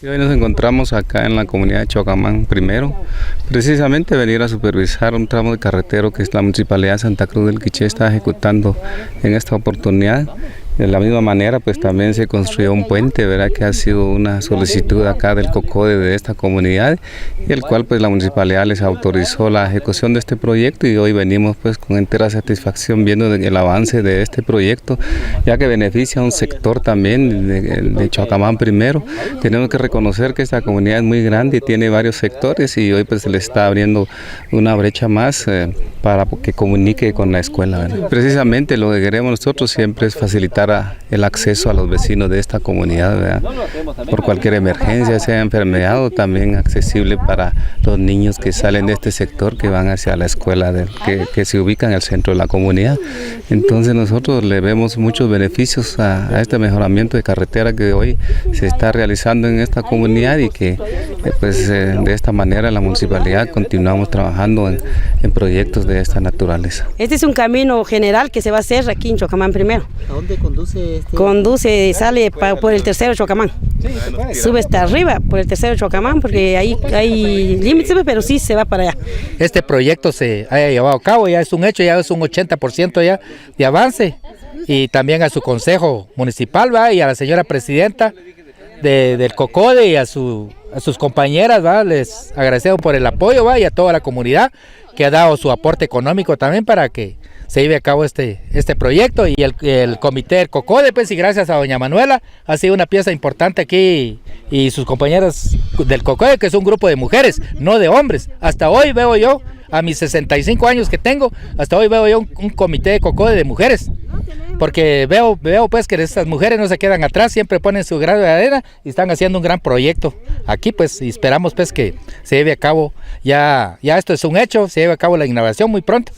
Y hoy nos encontramos acá en la comunidad de Chocamán primero, precisamente venir a supervisar un tramo de carretero que la Municipalidad de Santa Cruz del Quiché está ejecutando en esta oportunidad. De la misma manera, pues también se construyó un puente, ¿verdad? Que ha sido una solicitud acá del COCODE de esta comunidad, y el cual pues la municipalidad les autorizó la ejecución de este proyecto, y hoy venimos pues con entera satisfacción viendo el avance de este proyecto, ya que beneficia a un sector también de Chocamán primero. Tenemos que reconocer que esta comunidad es muy grande y tiene varios sectores, y hoy pues se le está abriendo una brecha más para que comunique con la escuela, ¿verdad? Precisamente lo que queremos nosotros siempre es facilitar el acceso a los vecinos de esta comunidad, ¿verdad? Por cualquier emergencia, sea enfermedad, o también accesible para los niños que salen de este sector, que van hacia la escuela que se ubica en el centro de la comunidad. Entonces nosotros le vemos muchos beneficios a este mejoramiento de carretera que hoy se está realizando en esta comunidad, y que pues de esta manera la municipalidad continuamos trabajando en proyectos de esta naturaleza. Este es un camino general que se va a hacer aquí en Chocamán primero. ¿A dónde conduce este? Conduce, sale por el tercero Chocamán. Sube hasta arriba por el tercero Chocamán, porque ahí hay límites, pero sí se va para allá. Este proyecto se haya llevado a cabo, ya es un hecho, ya es un 80% ya de avance. Y también a su consejo municipal, ¿va? Y a la señora presidenta del COCODE y a sus compañeras, ¿va? Les agradecemos por el apoyo, ¿va? Y a toda la comunidad que ha dado su aporte económico también para que se lleve a cabo este proyecto, y el comité del COCODE, pues, y gracias a doña Manuela, ha sido una pieza importante aquí, y sus compañeras del COCODE, que es un grupo de mujeres, no de hombres. Hasta hoy veo yo, a mis 65 años que tengo, hasta hoy veo yo un comité de COCODE de mujeres, porque veo pues que estas mujeres no se quedan atrás, siempre ponen su grano de arena y están haciendo un gran proyecto aquí, pues, y esperamos pues que se lleve a cabo, ya esto es un hecho, se lleve a cabo la inauguración muy pronto.